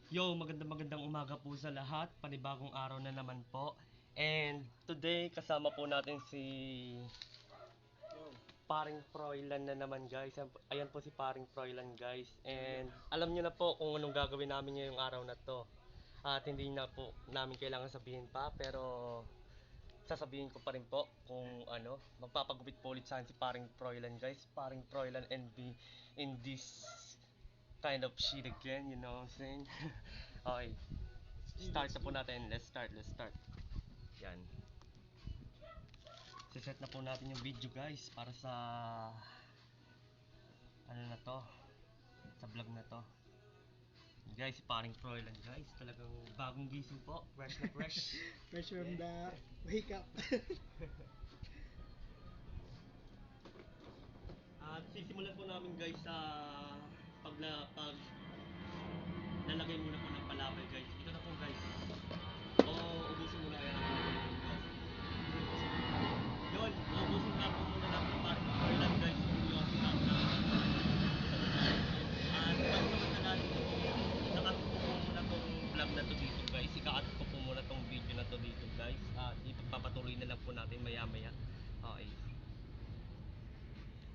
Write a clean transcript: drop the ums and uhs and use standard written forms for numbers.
Yo, magandang umaga po sa lahat. Panibagong araw na naman po. And today, kasama po natin si Paring Froilan na naman guys. Ayan po si Paring Froilan guys. And alam niyo na po kung anong gagawin namin ngayong araw na to. At hindi na po namin kailangan sabihin pa, pero sasabihin ko pa rin po kung ano, magpapagupit po ulit sa akin si Paring Froilan guys. Paring Froilan and be in this kind of shit again, you know what I'm saying? Okay, start na po natin. Let's start. Yan. Siset na po natin yung video guys para sa ano na to, sa vlog na to. Guys, si Paring Froilan guys, talagang bagong gising po, fresh na fresh. Fresh from the wake up. At sisimulan po namin guys sa